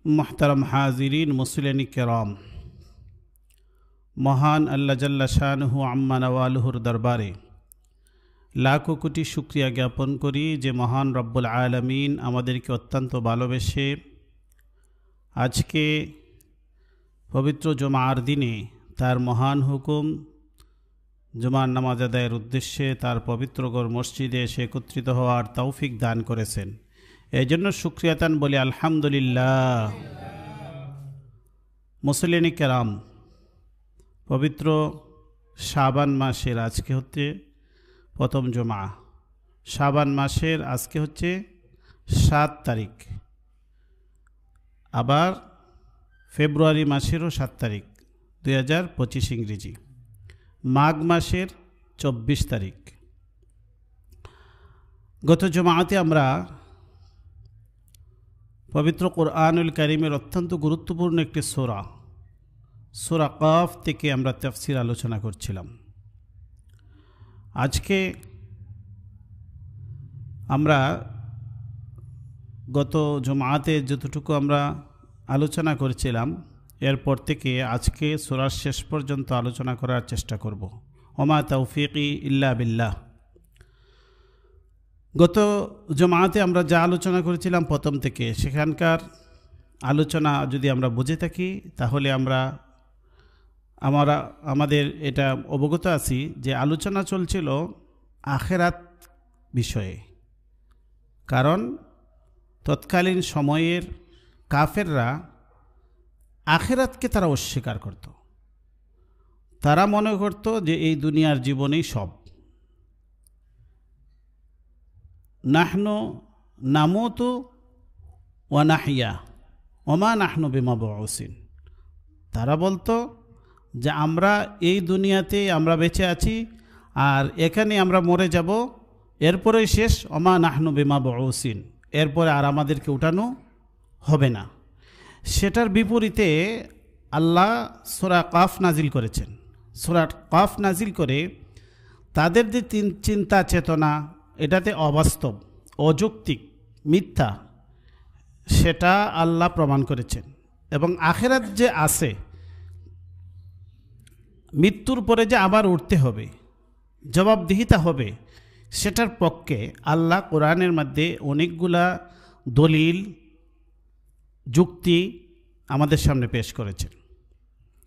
मुहतरम हाजिरीन मुस्लिम किराम, महान अल्लाह जल्ला शानुहु अम्मा नवालुहुर दरबारे लाखो कोटी शुक्रिया ज्ञापन करी जे महान रब्बुल आलमीन आमादेरके अत्यंत भालोबेसे आजके पवित्र जुमार दिने तार महान हुकुम जुमार नामाज आदायेर उद्देश्ये तार पवित्र घर मस्जिदे एसे एकत्रित हওয়ার तौफिक दान करेছেন। एजন্য शुक्रियातान बोले अल्हम्दुलिल्लाह। मुसलिन केराम, पवित्र शाबान मासेर आज के होते प्रथम जुमा। शाबान मासेर आज के होच्छे 7 तारीख, आबार फेब्रुआरी मासेरो 7 तारीख 2025 इंग्रेजी, माघ मासेर 24 तारीख। गत जुमाते आमरा पवित्र कुरआनुल करीमेर अत्यंत गुरुत्वपूर्ण एक सूरा सूरा काफ থেকে আমরা তাফসীর আলোচনা করছিলাম। আজকে আমরা গত জুমাতে যতটুকু আমরা আলোচনা করেছিলাম এরপর থেকে আজকে সূরার শেষ পর্যন্ত আলোচনা করার চেষ্টা করব। ওমা তৌফিকি ইল্লা বিল্লাহ। গত জুমাতে আমরা যা আলোচনা করেছিলাম প্রথম থেকে সেখানকার আলোচনা যদি আমরা বুঝে থাকি তাহলে আমাদের এটা অবগত আছি যে আলোচনা চলছিল আখিরাত বিষয়ে। কারণ তৎকালীন সময়ের কাফেররা আখিরাতকে তারা অস্বীকার করত। তারা মনে করত যে এই দুনিয়ার জীবনেই সব। নাহনু নামুতু ওয়া নাহইয়া ওমা নাহনু বিমাবউসিন। তারা বলতো যে আমরা এই দুনিয়াতে আমরা বেঁচে আছি আর এখানে আমরা মরে যাব, এরপরেই শেষ। ওমা নাহনু বিমাবউসিন, এরপরে আর আমাদেরকে উঠানো হবে না। সেটার বিপরীতে আল্লাহ সূরা কাফ নাজিল করেছেন। সূরা কাফ নাজিল করে তাদের যে চিন্তা চেতনা এটাতে অবাস্তব, অযৌক্তিক, মিথ্যা, সেটা আল্লাহ প্রমাণ করেছেন। এবং আখিরাত যে আছে, মৃত্যুর পরে যে আবার উঠতে হবে, জবাবদিহিতা হবে, সেটার পক্ষে আল্লাহ কোরআনের মধ্যে অনেকগুলা দলিল যুক্তি আমাদের সামনে পেশ করেছেন।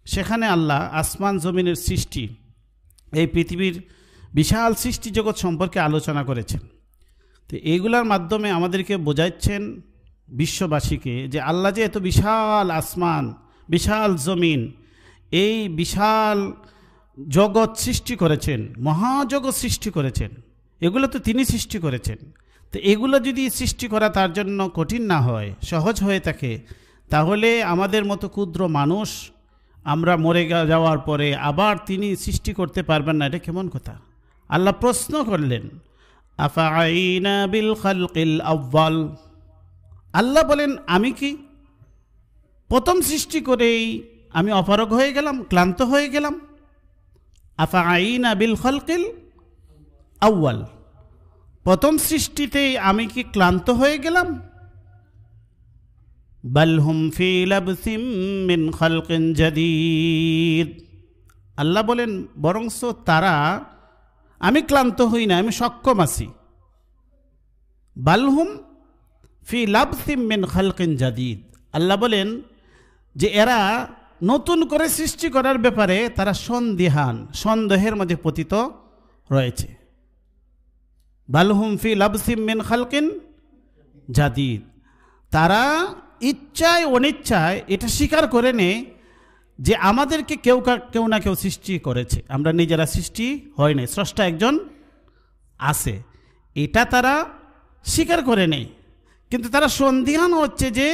সেখানে আল্লাহ আসমান জমিনের সৃষ্টি, এই পৃথিবীর বিশাল সৃষ্টি জগৎ সম্পর্কে আলোচনা করেছেন। তো এইগুলার মাধ্যমে আমাদেরকে বোঝাচ্ছেন বিশ্ববাসীকে যে আল্লাহ যে এত বিশাল আসমান, বিশাল জমিন, এই বিশাল জগৎ সৃষ্টি করেছেন, মহাজগৎ সৃষ্টি করেছেন, এগুলো তো তিনি সৃষ্টি করেছেন। তো এগুলো যদি সৃষ্টি করা তার জন্য কঠিন না হয়, সহজ হয়ে থাকে, তাহলে আমাদের মতো ক্ষুদ্র মানুষ আমরা মরে যাওয়ার পরে আবার তিনি সৃষ্টি করতে পারবেন না, এটা কেমন কথা? আল্লাহ প্রশ্ন করলেন, আফাআইনা বিল খালকিল আউয়াল। আল্লাহ বলেন, আমি কি প্রথম সৃষ্টি করেই আমি অপারগ হয়ে গেলাম, ক্লান্ত হয়ে গেলাম? আফাআইনা বিল খালকিল আউয়াল, প্রথম সৃষ্টিতেই আমি কি ক্লান্ত হয়ে গেলাম? বাল হুম ফি লাবসিম মিন খালকিন জাদীদ। আল্লাহ বলেন, বরংস তারা, আমি ক্লান্ত হই না, আমি সক্ষম আছি। বাল হুম ফি লাবসিম মিন খালকিন জাদীদ। আল্লাহ বলেন যে এরা নতুন করে সৃষ্টি করার ব্যাপারে তারা সন্দিহান, সন্দেহের মধ্যে পতিত রয়েছে। বাল হুম ফি লাবসিম মিন খালকিন জাদীদ। তারা ইচ্ছায় অনিচ্ছায় এটা স্বীকার করে নেয় যে আমাদেরকে কেউ না কেউ সৃষ্টি করেছে, আমরা নিজেরা সৃষ্টি হয় নাই, স্রষ্টা একজন আছে, এটা তারা স্বীকার করে নেয়। কিন্তু তারা সন্দিহান হচ্ছে যে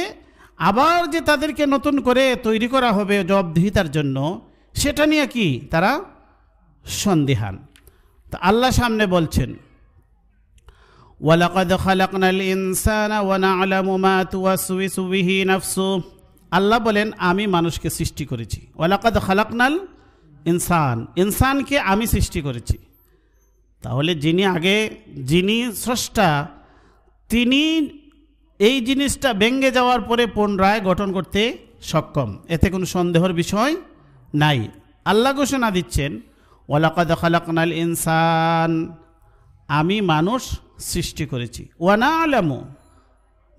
আবার যে তাদেরকে নতুন করে তৈরি করা হবে জবাবদিহিতার জন্য, সেটা নিয়ে কি তারা সন্দিহান। তা আল্লাহ সামনে বলছেন, ওয়ালাকাদ খালাকনাল ইনসানা ওয়া না'লামু মা তুওয়াসওয়িসু বিহি নাফসু। আল্লাহ বলেন, আমি মানুষকে সৃষ্টি করেছি। ওয়ালাকাদ খালাকনাল ইনসান, ইনসানকে আমি সৃষ্টি করেছি। তাহলে যিনি স্রষ্টা, তিনি এই জিনিসটা ভেঙে যাওয়ার পরে পুনরায় গঠন করতে সক্ষম, এতে কোনো সন্দেহের বিষয় নাই। আল্লাহ ঘোষণা দিচ্ছেন, ওয়ালাকাদ খালাকনাল ইনসান, আমি মানুষ সৃষ্টি করেছি, ওয়া না'লামু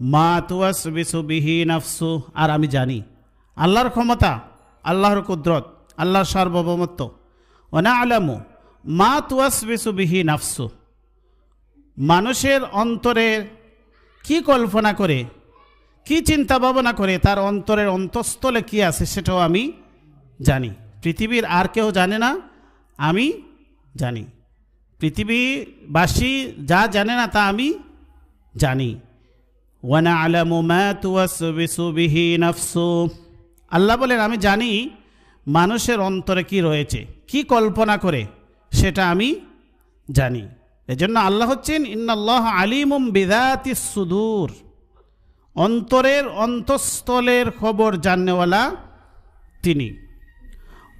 মা তুওয়াসবিসু বিহি নাফসু, আর আমি জানি আল্লাহর ক্ষমতা, আল্লাহর কুদরত, আল্লাহর সার্বভৌমত্ব। ওয়া না'লামু মা তুওয়াসবিসু বিহি নাফসু, মানুষের অন্তরে কি কল্পনা করে, কি চিন্তা ভাবনা করে, তার অন্তরের অন্তঃস্থলে কি আছে সেটাও আমি জানি। পৃথিবীর আর কেউ জানে না, আমি জানি। পৃথিবীবাসী যা জানে না তা আমি জানি। ওয়া না'লামু মা তুওয়াসবিসু বিহি নাফসু, আল্লাহ বলেন আমি জানি মানুষের অন্তরে কি রয়েছে, কি কল্পনা করে, সেটা আমি জানি। এজন্য আল্লাহ হচ্ছেন ইন্নাল্লাহ আলিমুম বিযাতিস সুদূর, অন্তরের অন্তঃস্থলের খবর জাননেওয়ালা তিনি।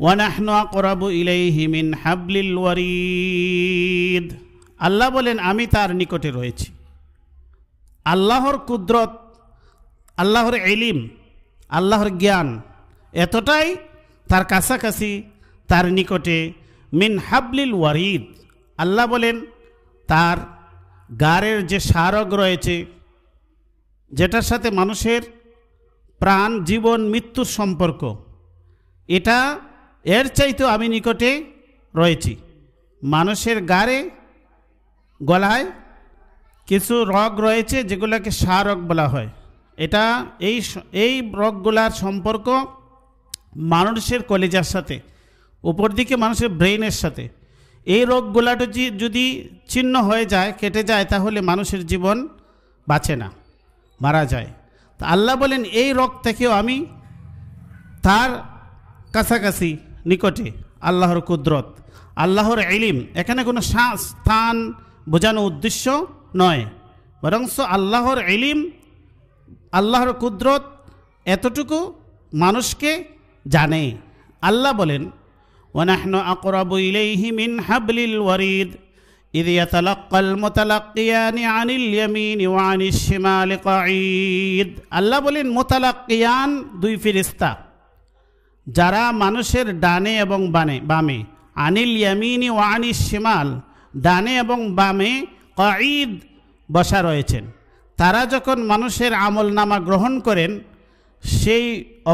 ওয়া নাহনু আকরাবু ইলাইহি মিন হাবলিল ওয়ারিদ, আল্লাহ বলেন আমি তার নিকটে রয়েছি। আল্লাহর কুদরত, আল্লাহর ইলম, আল্লাহর জ্ঞান এতটাই তার কাছাকাছি, তার নিকটে। মিন হাবলিল ওয়ারিদ, আল্লাহ বলেন তার গাড়ের যে স্মারক রয়েছে, যেটার সাথে মানুষের প্রাণ, জীবন, মৃত্যুর সম্পর্ক, এটা এর চাইতেও আমি নিকটে রয়েছি। মানুষের গাড়ে, গলায় কিছু রগ রয়েছে যেগুলোকে স্মারক বলা হয়। এটা এই রগগুলার সম্পর্ক মানুষের কলিজার সাথে, উপর দিকে মানুষের ব্রেইনের সাথে। এই রোগগুলাটা যদি ছিন্ন হয়ে যায়, কেটে যায়, তাহলে মানুষের জীবন বাঁচে না, মারা যায়। তা আল্লাহ বলেন এই রোগ থেকেও আমি তার কাছাকাছি, নিকটে। আল্লাহর কুদরত, আল্লাহর ইলম, এখানে কোনো স্থান বোঝানো উদ্দেশ্য নয়, বরং আল্লাহর ইলম, আল্লাহর কুদরত এতটুকু মানুষকে জানে। আল্লাহ বলেন ওয়া নাহনু আকরাবু ইলাইহি মিন হাবলিল ওয়ারিদ ইয ইয়াতালাক্কাল মুতালাক্কিয়ানি আনিল ইয়ামিনি ওয়া আনিশ শিমালি কাঈদ। আল্লাহ বলেন মুতালাক্কিয়ান দুই ফেরেশতা, যারা মানুষের ডানে এবং বামে, আনিল ইয়ামিনি ওয়া আনিশ শিমাল, ডানে এবং বামে কাঈদ বসা রয়েছেন। তারা যখন মানুষের আমলনামা গ্রহণ করেন, সেই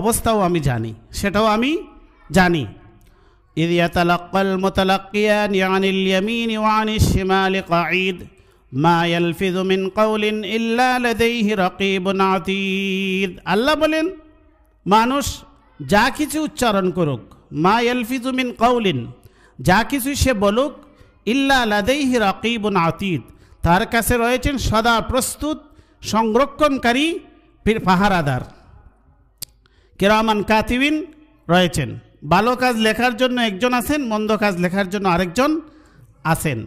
অবস্থাও আমি জানি, সেটাও আমি জানি। ইয ইয়াতালাক্কাল মুতালাক্কিয়ানি আনিল ইয়ামিনি ওয়া আনিশ শিমালি কাঈদ মা ইয়ালফিযু মিন কাওলিন ইল্লা লাদাইহি রাকীবুন আতীদ। আল্লাহ বলেন মানুষ যা কিছু উচ্চারণ করুক, মা ইয়ালফিযু মিন কাওলিন, যা কিছু সে বলুক, ইল্লা লাদাইহি রাকীবুন আতীদ, তার কাছে রয়েছেন সদা প্রস্তুত সংরক্ষণকারী পাহারাদার, কিরামান কাতিবিন রয়েছেন। ভালো কাজ লেখার জন্য একজন আছেন, মন্দ কাজ লেখার জন্য আরেকজন আছেন।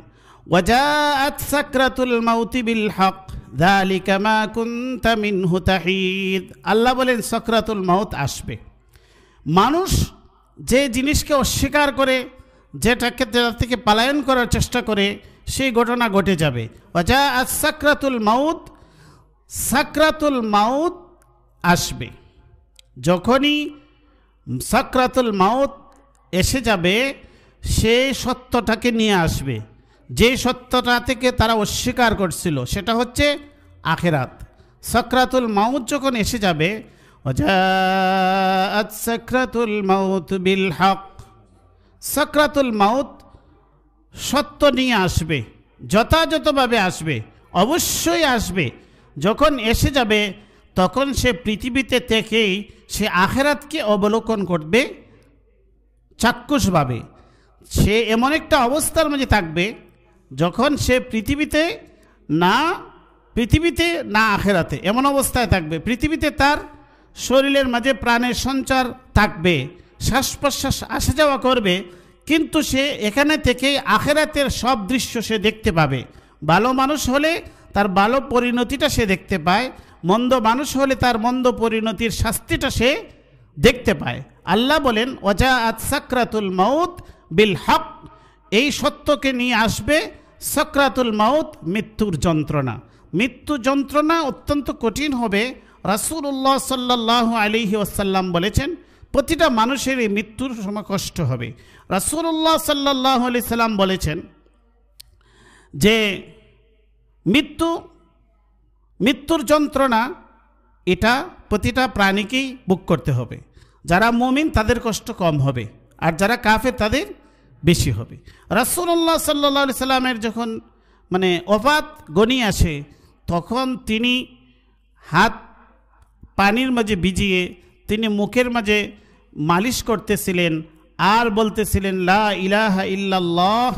ওয়াজাআত সাকরাতুল মাউতি বিল হক যালিকা মা কুনতা মিনহু তাহিদ। আল্লাহ বলেন সাকরাতুল মাউত আসবে। মানুষ যে জিনিসকে অস্বীকার করে, যেটাকে থেকে পলায়ন করার চেষ্টা করে, সেই ঘটনা ঘটে যাবে। ওয়াজাআত সাকরাতুল মাউত, সাকরাতুল মাউত আসবে। যখনই সাকরাতুল মাউত এসে যাবে, সেই সত্যটাকে নিয়ে আসবে, যে সত্যটা থেকে তারা অস্বীকার করছিল, সেটা হচ্ছে আখিরাত। সাকরাতুল মাউত যখন এসে যাবে, ওয়াজাআত সাকরাতুল মাউত বিল হক, সাকরাতুল মাউত সত্য নিয়ে আসবে, যথাযথভাবে আসবে, অবশ্যই আসবে। যখন এসে যাবে, তখন সে পৃথিবীতে থেকেই সে আখিরাতকে অবলোকন করবে চাক্ষুষভাবে। সে এমন একটা অবস্থার মাঝে থাকবে, যখন সে পৃথিবীতে না আখিরাতে, এমন অবস্থায় থাকবে। পৃথিবীতে তার শরীরের মাঝে প্রাণের সঞ্চার থাকবে, শ্বাস প্রশ্বাস আসা যাওয়া করবে, কিন্তু সে এখানে থেকেই আখিরাতের সব দৃশ্য সে দেখতে পাবে। ভালো মানুষ হলে তার ভালো পরিণতিটা সে দেখতে পায়, মন্দ মানুষ হলে তার মন্দ পরিণতির শাস্তিটা সে দেখতে পায়। আল্লাহ বলেন ওয়াজাআত সাকরাতুল মাউত বিল হক, এই সত্যকে নিয়ে আসবে সাকরাতুল মাউত, মৃত্যুর যন্ত্রণা। মৃত্যু যন্ত্রণা অত্যন্ত কঠিন হবে। রাসূলুল্লাহ সাল্লাল্লাহু আলাইহি ওয়াসাল্লাম বলেছেন প্রতিটা মানুষের এই মৃত্যুর সময় কষ্ট হবে। রাসূলুল্লাহ সাল্লাল্লাহু আলাইহি সাল্লাম বলেছেন যে মৃত্যুর যন্ত্রণা এটা প্রতিটা প্রাণীকেই ভোগ করতে হবে। যারা মুমিন তাদের কষ্ট কম হবে, আর যারা কাফের তাদের বেশি হবে। রাসূলুল্লাহ সাল্লাল্লাহু আলাইহি সাল্লামের যখন ওফাত গণিয়ে আসে, তখন তিনি হাত পানির মাঝে ভিজিয়ে তিনি মুখের মাঝে মালিশ করতেছিলেন আর বলতেছিলেন, লা ইলাহা ইল্লাল্লাহ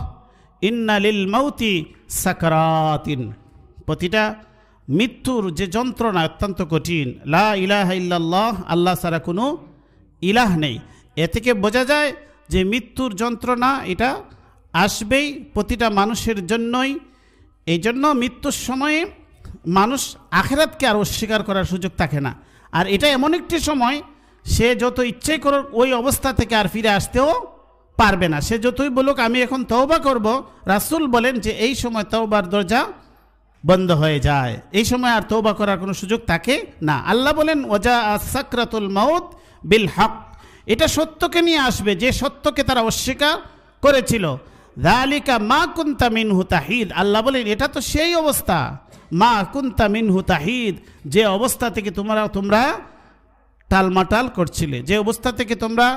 ইন্না লিল মাউতি সাকরাতিন। প্রতিটা মৃত্যুর যে যন্ত্রণা অত্যন্ত কঠিন। লা ইলাহা ইল্লাল্লাহ, আল্লাহ ছাড়া কোনো ইলাহ নেই। এ থেকে বোঝা যায় যে মৃত্যুর যন্ত্রণা এটা আসবেই প্রতিটা মানুষের জন্যই। এই জন্য মৃত্যুর সময়ে মানুষ আখিরাতকে আর অস্বীকার করার সুযোগ থাকে না। আর এটা এমন একটি সময় সে যত ইচ্ছাই করুক ওই অবস্থা থেকে আর ফিরে আসতেও পারবে না। সে যতই বলুক আমি এখন তওবা করব, রাসূল বলেন যে এই সময় তওবার দরজা বন্ধ হয়ে যায়, এই সময় আর তওবা করার কোনো সুযোগ থাকে না। আল্লাহ বলেন ওয়াজা সাকরাতুল মাউত বিল হক, এটা সত্যকে নিয়ে আসবে যে সত্যকে তারা অস্বীকার করেছিল। যালিকা মা কুনতা মিনহু তাহিদ, আল্লাহ বলেন এটা তো সেই অবস্থা, মা কুনতা মিনহু তাহিদ, যে অবস্থা থেকে তোমরা টালমাটাল করছিলে, যে অবস্থা থেকে তোমরা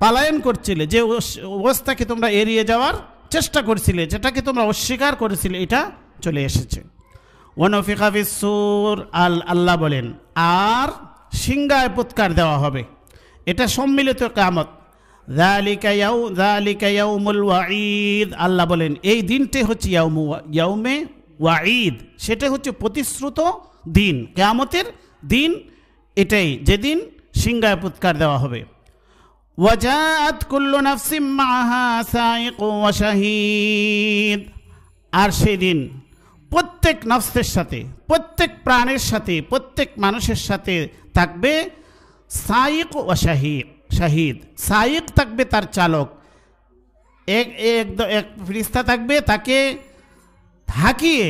পালায়ন করছিলে, যে অবস্থাকে তোমরা এড়িয়ে যাওয়ার চেষ্টা করছিলে, যেটাকে তোমরা অস্বীকার করেছিলে, এটা চলে এসেছে। ওয়ানফিখা ফিস সূর, আল্লাহ বলেন আর সিংহায় পুৎকার দেওয়া হবে, এটা সম্মিলিত কিয়ামত। যালিকা ইয়াউমুল ওয়াঈদ, আল্লাহ বলেন এই দিনটি হচ্ছে ইয়াউমে ওয়াঈদ, সেটা হচ্ছে প্রতিশ্রুত দিন, কিয়ামতের দিন এটাই, যেদিন সিংহায় পুৎকার দেওয়া হবে। ওয়াজাআত কুল্লু নাফসিম মাআহা সাইকু ওয়া শাহীদ, আর সেদিন প্রত্যেক নফসের সাথে, প্রত্যেক প্রাণের সাথে, প্রত্যেক মানুষের সাথে থাকবে সাইক ও শাহিদ। সাইক থাকবে তার চালক, এক ফেরেশতা থাকবে তাকে হাঁকিয়ে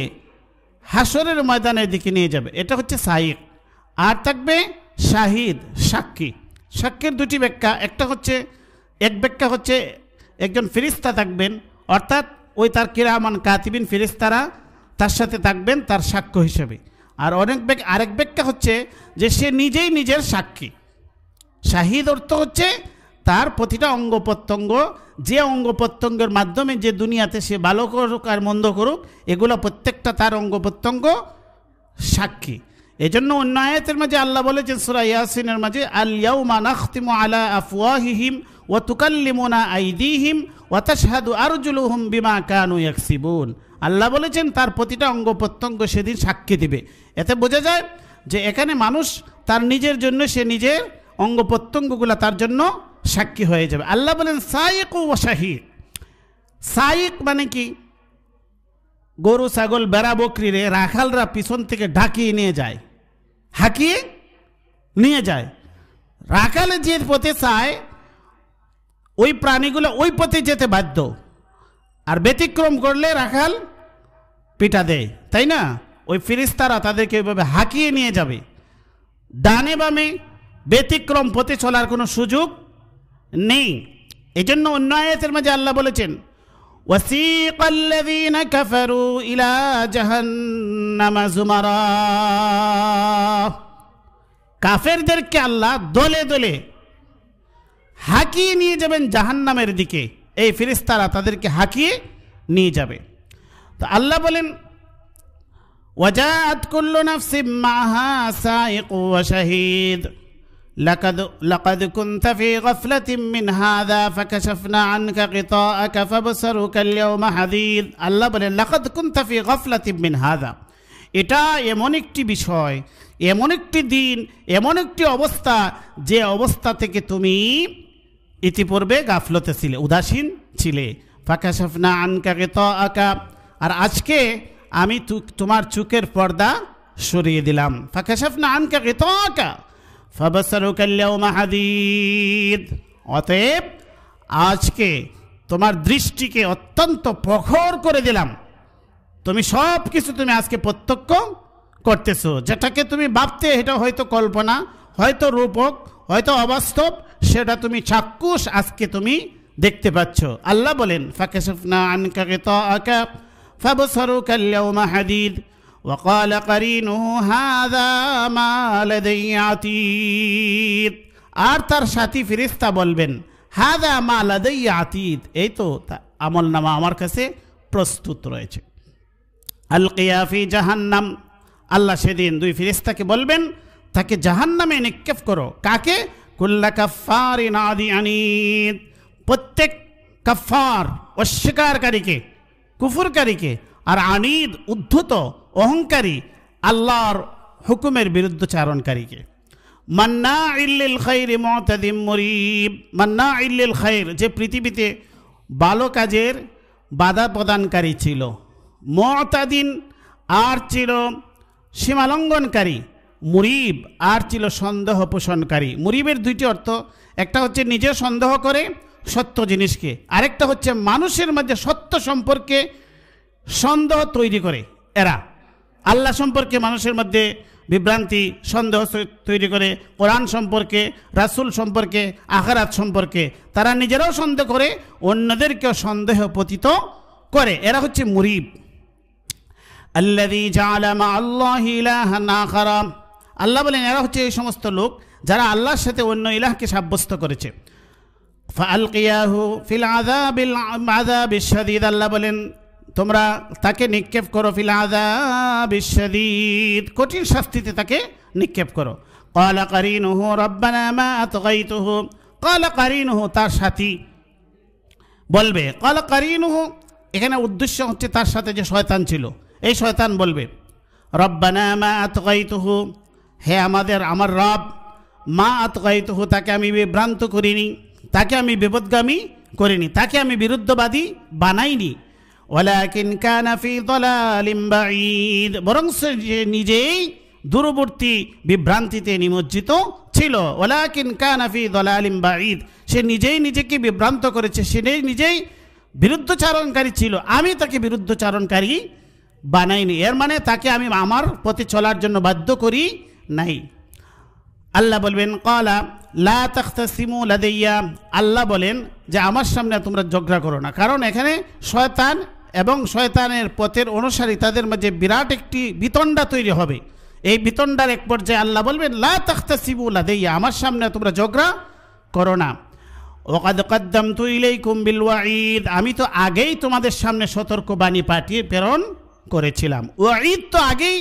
হাসরের ময়দানের দিকে নিয়ে যাবে, এটা হচ্ছে সাইক। আর থাকবে শাহিদ, সাক্ষী। সাক্ষীর দুটি ব্যাখ্যা, এক ব্যাখ্যা হচ্ছে একজন ফেরেশতা থাকবেন, অর্থাৎ ওই তার কিরামান কাতিবিন ফেরেশতারা তার সাথে থাকবেন তার সাক্ষ্য হিসেবে। আর আরেক ব্যাখ্যা হচ্ছে যে সে নিজেই নিজের সাক্ষী। শাহিদ অর্থ হচ্ছে তার প্রতিটা অঙ্গ প্রত্যঙ্গ, যে অঙ্গ প্রত্যঙ্গের মাধ্যমে যে দুনিয়াতে সে ভালো করুক আর মন্দ করুক, এগুলো প্রত্যেকটা তার অঙ্গ প্রত্যঙ্গ সাক্ষী। এজন্য অন্য আয়াতের মাঝে আল্লাহ বলেছেন সূরা ইয়াসিনের মাঝে, আল ইয়াউমা নাখতিমু আলা আফওয়াহিহিম ওয়া তুকাল্লিমুনা আইদিহিম ওয়া তাশহাদু আরজুলুহুম বিমা কানু ইয়াকসিবুন। আল্লাহ বলেছেন তার প্রতিটা অঙ্গ প্রত্যঙ্গ সেদিন সাক্ষী দিবে। এতে বোঝা যায় যে এখানে মানুষ তার নিজের জন্য সে নিজের অঙ্গ প্রত্যঙ্গগুলো তার জন্য সাক্ষী হয়ে যাবে। আল্লাহ বলেন সাইক ওয়া শাহীদ। সাইক মানে কি? গরু ছাগল বেড়া বকরিরে রাখালরা পিছন থেকে ঢাকিয়ে নিয়ে যায়, হাঁকিয়ে নিয়ে যায়। রাখালে যে পথে চায় ওই প্রাণীগুলো ওই পথে যেতে বাধ্য, আর ব্যতিক্রম করলে রাখাল পিটা দেয়, তাই না? ওই ফেরেশতারা তাদেরকে ওইভাবে হাঁকিয়ে নিয়ে যাবে। ডানে বামে ব্যতিক্রম পথে চলার কোনো সুযোগ নেই। এই জন্য অন্য আয়াতের মাঝে আল্লাহ বলেছেন, ওয়াসিকাল্লাযীনা কাফারু ইলা জাহান্নামা যুমারা, কাফেরদেরকে আল্লাহ দলে দলে হাঁকিয়ে নিয়ে যাবেন জাহান্নামের দিকে। এই ফেরেশতারা তাদেরকে হাঁকিয়ে নিয়ে যাবে। তো আল্লাহ বলেন ওয়াজাআত কুল্লু নাফসিম মাআহা সাইকু ওয়া শাহীদ লাকাদ কুনতা ফি গাফলাতিন মিন হাযা ফাকাশাফনা আনকা গিতাআকা ফাবসারুকা আল-ইয়াওমা হাদীদ। আল্লাহ বলেন লাকাদ কুনতা ফি গাফলাতিন মিন হাযা, এটা এমন একটি বিষয়, এমন একটি দিন, এমন একটি অবস্থা, যে অবস্থা থেকে তুমি ইতিপূর্বে গাফলতে ছিলে, উদাসীন ছিলে। ফাকাশাফনা আনকা গিতাআকা, আর আজকে আমি তোমার চোখের পর্দা সরিয়ে দিলাম। ফাকাশাফনা আনকা গিতাআকা ফাবসারুকা আল-ইয়াওমা হাদীদ, অতএব আজকে তোমার দৃষ্টিকে অত্যন্ত প্রখর করে দিলাম। তুমি সব কিছু তুমি আজকে প্রত্যক্ষ করতেছো, যেটাকে তুমি ভাবতে এটা হয়তো কল্পনা, হয়তো রূপক, হয়তো অবাস্তব, সেটা তুমি চাক্ষুষ আজকে তুমি দেখতে পাচ্ছ। আল্লাহ বলেন ফাকাশাফনা আনকা গিতাআকা ফাবসারুকা আল-ইয়াওমা হাদীদ ওয়া ক্বালা কারিনুহু হাযা মা লাদাইয়া আতীদ। আর তার সাথী ফেরেশতা বলবেন হাযা মা লাদাইয়া আতীদ, এই তো আমলনামা আমার কাছে প্রস্তুত রয়েছে। আলকিয়া ফি জাহান্নাম, আল্লাহ সেদিন দুই ফেরেশতাকে বলবেন তাকে জাহান্নামে নিক্ষেপ করো। কাকে? কুল্লা কাফফারিন আনিদ, প্রত্যেক কাফফার অস্বীকারীকে, কুফরকারীকে, আর আনিদ উদ্ধত অহংকারী, আল্লাহর হুকুমের বিরুদ্ধচারণকারীকে। মান্নাইল লিল খাইরি মুতাদিম মুরিব, মান্নাইল লিল খাইর, যে পৃথিবীতে ভালো কাজের বাধা প্রদানকারী ছিল, মুতাদিন আর ছিল সীমালঙ্ঘনকারী, মুরিব আর ছিল সন্দেহ পোষণকারী। মুরিবের দুইটি অর্থ, একটা হচ্ছে নিজে সন্দেহ করে সত্য জিনিসকে, আরেকটা হচ্ছে মানুষের মধ্যে সত্য সম্পর্কে সন্দেহ তৈরি করে। এরা আল্লাহ সম্পর্কে মানুষের মধ্যে বিভ্রান্তি সন্দেহ তৈরি করে, কোরআন সম্পর্কে, রাসূল সম্পর্কে, আখিরাত সম্পর্কে তারা নিজেরাও সন্দেহ করে, অন্যদেরকেও সন্দেহ পতিত করে। এরা হচ্ছে মুরিব। আল্লাযী জাআলা মা'আল্লাহি ইলাহান আখারা, আল্লাহ বলেন এরা হচ্ছে এই সমস্ত লোক যারা আল্লাহর সাথে অন্য ইলাহকে সাব্যস্ত করেছে। ফাআলকিয়াহু ফিল আযাবিশ শাদীদ, আল্লাহ বলেন তোমরা তাকে নিক্ষেপ করো ফিল আযাবিশ শাদীদ, কঠিন শাস্তিতে তাকে নিক্ষেপ করো। ক্বালা কারিনুহু রাব্বানা মা আতগাইতুহু, ক্বালা কারিনুহু তার সাথী বলবে, ক্বালা কারিনুহু এখানে উদ্দেশ্য হচ্ছে তার সাথে যে শয়তান ছিল, এই শয়তান বলবে রব্বানা মা আতগাইতুহু, হে আমার রব, মা আতগাইতুহু তাকে আমি বিভ্রান্ত করিনি, তাকে আমি বিপদগামী করিনি, তাকে আমি বিরুদ্ধবাদী বানাইনি। ওয়ালাকিন কানা ফি দালালিম বাঈদ, বরং সে নিজেই দূরবর্তী বিভ্রান্তিতে নিমজ্জিত ছিল। ওয়ালাকিন কানা ফি দালালিম বাঈদ, সে নিজেই নিজেকে বিভ্রান্ত করেছে, সে নিজেই বিরুদ্ধচারণকারী ছিল, আমি তাকে বিরুদ্ধচারণকারী বানাইনি। এর মানে তাকে আমি আমার পথে চলার জন্য বাধ্য করি নাই। আল্লাহ বলবেন ক্বালা লা তাখতাসিমু লাদাইয়া, আল্লাহ বলেন যে আমার সামনে তোমরা ঝগড়া করো না, কারণ এখানে শয়তান এবং শয়তানের পথের অনুসারী তাদের মাঝে বিরাট একটি বিতণ্ডা তৈরি হবে। এই বিতণ্ডার এক পর্যায়ে আল্লাহ বলবেন লা তাখতাসিমু লাদাইয়া, আমার সামনে তোমরা ঝগড়া করো না। ওয়াকাদ কদ্দামতু ইলাইকুম বিল ওয়াঈদ, আমি তো আগেই তোমাদের সামনে সতর্কবাণী পাঠিয়ে প্রেরণ করেছিলাম। ওয়াঈদ তো আগেই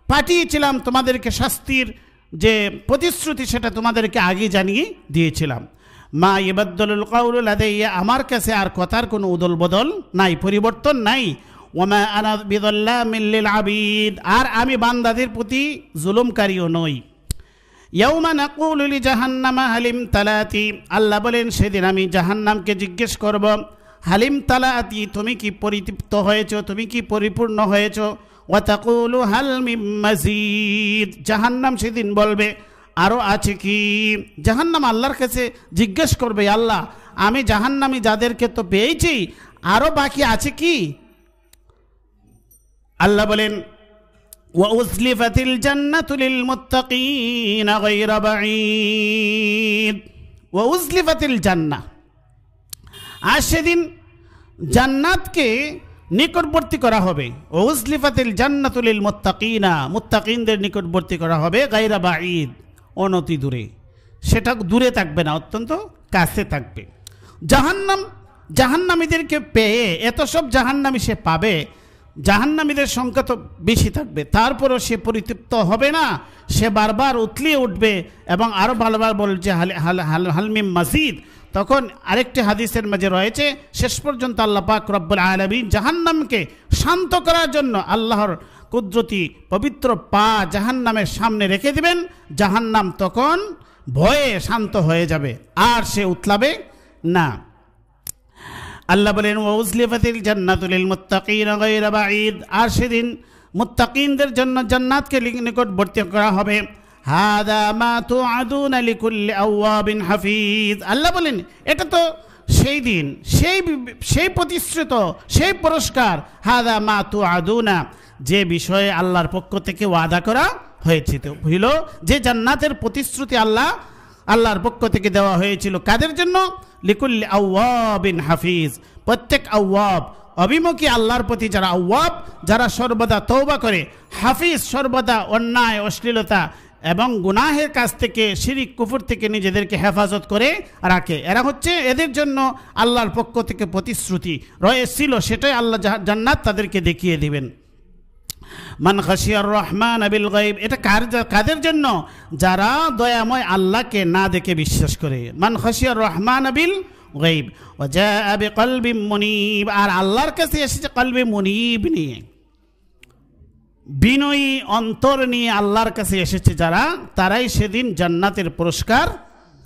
পাঠিয়েছিলাম, তোমাদেরকে শাস্তির যে প্রতিশ্রুতি সেটা তোমাদেরকে আগে জানিয়ে দিয়েছিলাম। মা ইবাদদুল কাউলু লাদাইয়া, আমার কাছে আর কথার কোনো উদল বদল নাই, পরিবর্তন নাই। ওমা আনা বিযাল্লামিল লিল আবিদ, আর আমি বান্দাদের প্রতি জুলুমকারীও নই। ইয়াউমা নাকুলু লি জাহান্নামা হালিম তালাতি, আল্লাহ বলেন সেদিন আমি জাহান্নামকে জিজ্ঞেস করব হালিম তালাতি, তুমি কি পরিতৃপ্ত হয়েছো, তুমি কি পরিপূর্ণ হয়েছো। ওয়া তাকুলু হাল মিম মাজিদ, জাহান্নাম সেদিন বলবে আরও আছে কি। জাহান্নাম আল্লাহর কাছে জিজ্ঞেস করবে আল্লাহ আমি জাহান্নামী যাদেরকে তো পেয়েছি, আরও বাকি আছে কি। আল্লাহ বলেন ওয়া উজলিফাতিল জান্নাতু লিল মুত্তাকিনা গায়রা বাঈদ, ওয়া উজলিফাতিল জান্নাহ, আর সেদিন জান্নাতকে নিকটবর্তী করা হবে। ও উজলিফাতিল জান্নাতু লিল মুত্তাকিনা, মুত্তাকিনদের নিকটবর্তী করা হবে গায়রা বাঈদ, অনতি দূরে, সেটা দূরে থাকবে না, অত্যন্ত কাছে থাকবে। জাহান্নামীদেরকে পেয়ে এত সব জাহান্নামী সে পাবে, জাহান্নামীদের সংখ্যা তো বেশি থাকবে, তারপরও সে পরিতৃপ্ত হবে না, সে বারবার উতলিয়ে উঠবে এবং আরও ভালোবার বলছে হালমিম মাজিদ। তখন আরেকটি হাদিসের মাঝে রয়েছে শেষ পর্যন্ত আল্লাহ পাক রব্বুল আলামিন জাহান্নামকে শান্ত করার জন্য আল্লাহর কুদরতি পবিত্র পা জাহান্নামের সামনে রেখে দিবেন, জাহান্নাম তখন ভয়ে শান্ত হয়ে যাবে, আর সে উতলাবে না। আল্লাহ বলেন ওয়া উজলিফাতিল জান্নাতু লিল মুত্তাকিনা গায়রা বাঈদ, আর সেদিন মুত্তাকিনদের জন্য জান্নাতকে নিকটবর্তী করা হবে। হাদা মা তুআদুনা লিকুল্লি আওয়াবিন হাফিজ, আল্লাহ বলেন এটা তো সেই দিন, সেই প্রতিশ্রুত সেই পুরস্কার, হাদা মা তুআদুনা, যে বিষয়ে আল্লাহর পক্ষ থেকে ওয়াদা করা হয়েছিল, হইল যে জান্নাতের প্রতিশ্রুতি আল্লাহর পক্ষ থেকে দেওয়া হয়েছিল কাদের জন্য? লিকুল্লি আওয়াবিন হাফিজ, প্রত্যেক আওয়াব অভিমুখী আল্লাহর প্রতি যারা আওয়াব, যারা সর্বদা তওবা করে, হাফিজ সর্বদা অন্যায় অশ্লীলতা এবং গুনাহের কাছ থেকে, শিরিক কুফর থেকে নিজেদেরকে হেফাজত করে রাখে, এরা হচ্ছে এদের জন্য আল্লাহর পক্ষ থেকে প্রতিশ্রুতি রয়েছিল, সেটাই আল্লাহ জান্নাত তাদেরকে দেখিয়ে দিবেন। মান খাশিয়ার রহমান বিল গায়ব, এটা কাদের জন্য? যারা দয়াময় আল্লাহকে না দেখে বিশ্বাস করে। মান খাশিয়ার রহমান বিল গায়ব ওয়া জাআ বিকলবিন মুনীব, আর আল্লাহর কাছে এসেছে কলবে মুনীব নিয়ে, বিনয়ী অন্তর নিয়ে আল্লাহর কাছে এসেছে যারা, তারাই সেদিন জান্নাতের পুরস্কার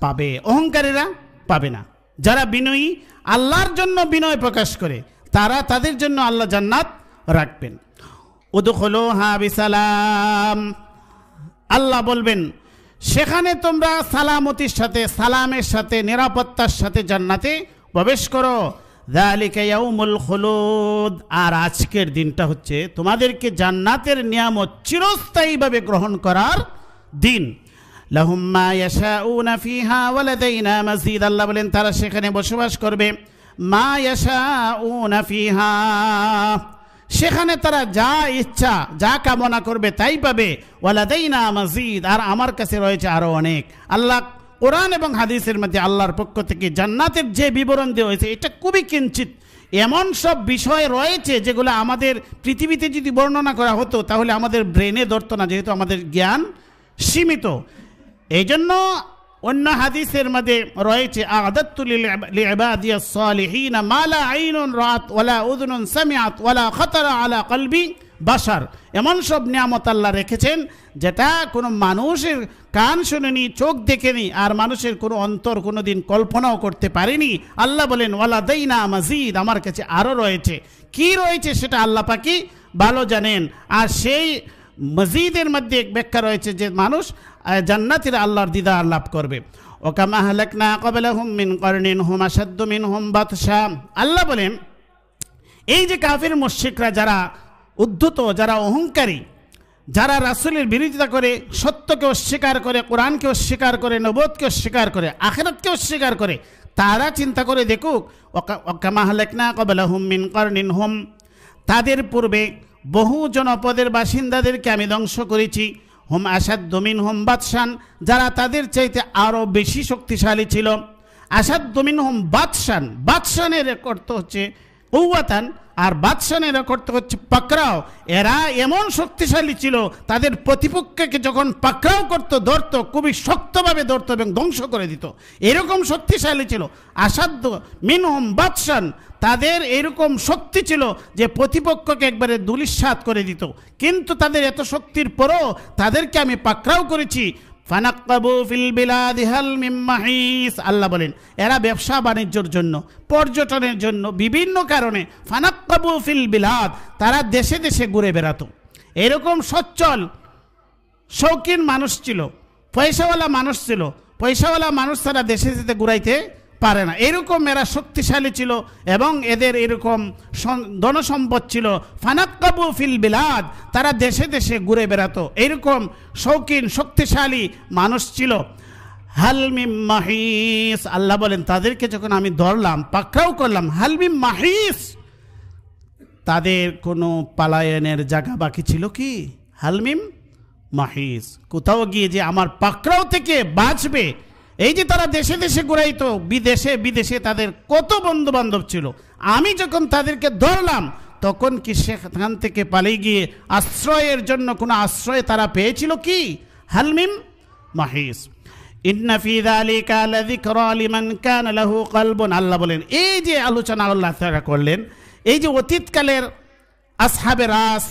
পাবে, অহংকারীরা পাবে না। যারা বিনয়ী, আল্লাহর জন্য বিনয় প্রকাশ করে, তাদের জন্য আল্লাহ জান্নাত রাখবেন। উদখুলুহা বিসালাম, আল্লাহ বলবেন সেখানে তোমরা সালামতির সাথে, সালামের সাথে, নিরাপত্তার সাথে জান্নাতে প্রবেশ করো। যালিকা ইয়াউমুল খুলুদ, আর আজকের দিনটা হচ্ছে তোমাদেরকে জান্নাতের নিয়ামত চিরস্থায়ীভাবে গ্রহণ করার দিন। লাহুম মা ইয়াশাউনা ফিহা ওয়া লাদাইনা মাজিদ, আল্লাহ বলেন তারা সেখানে বসবাস করবে। মা ইয়াশাউনা ফিহা, সেখানে তারা যা ইচ্ছা, যা কামনা করবে তাই পাবে। ওয়া লাদাইনা মাজিদ, আর আমার কাছে রয়েছে আরো অনেক। আল্লাহ কোরআন এবং হাদিসের মধ্যে আল্লাহর পক্ষ থেকে জান্নাতের যে বিবরণ দেওয়া হয়েছে, এটা খুবই কিঞ্চিত। এমন সব বিষয় রয়েছে যেগুলো আমাদের পৃথিবীতে যদি বর্ণনা করা হতো তাহলে আমাদের ব্রেনে ধরতো না, যেহেতু আমাদের জ্ঞান সীমিত। এই জন্য অন্য হাদিসের মধ্যে রয়েছে আ'দাতু লিইবাদিয়াস সালিহিনা মা লা আইনুন রাআত ওয়ালা উযুনুন সামিআত ওয়ালা খাতারা আলা কলবি বাশার, এমন সব নিয়ামত আল্লাহ রেখেছেন যেটা কোনো মানুষের কান শুনেনি, চোখ দেখেনি, আর মানুষের কোনো অন্তর কোনো দিন কল্পনাও করতে পারেনি। আল্লাহ বলেন ওয়ালা দাইনা মাজিদ, আমার কাছে আরও রয়েছে। কি রয়েছে সেটা আল্লাহ পাকই ভালো জানেন। আর সেই মসজিদের মধ্যে এক ব্যাখ্যা রয়েছে যে মানুষ জান্নাতীরা আল্লাহর দিদার লাভ করবে। ওকামা হালাকনা ক্বাবলাহুম মিন কারনিন হুম আশাদ্দু মিনহুম বাতশা, আল্লাহ বলেন এই যে কাফির মুশরিকরা যারা উদ্ধত, যারা অহংকারী, যারা রাসূলের বিরোধিতা করে, সত্যকে অস্বীকার করে, কোরআনকে অস্বীকার করে, নবুয়তকে অস্বীকার করে, আখিরাতকে অস্বীকার করে, তারা চিন্তা করে দেখুক ওকামা হালাকনা ক্বাবলাহুম মিন কারনিন হুম, তাদের পূর্বে বহু জনপদের বাসিন্দাদেরকে আমি ধ্বংস করেছি। হুম আশাদ্দু মিনহুম বাতশান, যারা তাদের চাইতে আরও বেশি শক্তিশালী ছিল। আশাদ্দু মিনহুম বাতশান, বাতশানের অর্থ হচ্ছে কুওয়াতান, আর বাদশানের করতে হচ্ছে পাকড়াও। এরা এমন শক্তিশালী ছিল, তাদের প্রতিপক্ষকে যখন পাকড়াও করতো, ধরতো, খুবই শক্তভাবে ধরতো এবং ধ্বংস করে দিত, এরকম শক্তিশালী ছিল। আসাধ্য মিনহুম বাদশান, তাদের এরকম শক্তি ছিল যে প্রতিপক্ষকে একবারে ধূলিসাৎ করে দিত। কিন্তু তাদের এত শক্তির পরও তাদেরকে আমি পাকড়াও করেছি। ফানাক্কাবু ফিল বিলাদি হাল মিন মাহিস, আল্লাহ বলেন এরা ব্যবসা বাণিজ্যের জন্য, পর্যটনের জন্য, বিভিন্ন কারণে ফানাক্কাবু ফিল বিলাদ, তারা দেশে দেশে ঘুরে বেড়াতো। এরকম সচ্ছল শৌখিন মানুষ ছিল, পয়সাওয়ালা মানুষ ছিল। পয়সাওয়ালা মানুষ তারা দেশে যেতে ঘুরাইতে পারে না, এরকম এরা শক্তিশালী ছিল এবং এদের এরকম ধনসম্পদ ছিল। ফানাক্কাবু ফিল বিলাদ, তারা দেশে দেশে ঘুরে বেড়াতো, এরকম শৌখিন শক্তিশালী মানুষ ছিল। হাল মিন মাহিস, আল্লাহ বলেন তাদেরকে যখন আমি ধরলাম, পাকড়াও করলাম, হাল মিন মাহিস, তাদের কোনো পালায়নের জায়গা বাকি ছিল কি? হাল মিন মাহিস, কোথাও গিয়ে যে আমার পাকড়াও থেকে বাঁচবে। এই যে তারা দেশে দেশে ঘুরাইতো, বিদেশে বিদেশে তাদের কত বন্ধু বান্ধব ছিল, আমি যখন তাদেরকে ধরলাম তখন কি সেখান থেকে পালিয়ে গিয়ে আশ্রয়ের জন্য কোনো আশ্রয় তারা পেয়েছিল কি? হাল মিন মাহিস। ইন্না ফি যালিকা লাযিকরা লিমান কানা লাহু কলবুন, আল্লাহ বলেন এই যে আলোচনা আল্লাহ তাআলা করলেন, এই যে অতীতকালের আসহাবে রাস,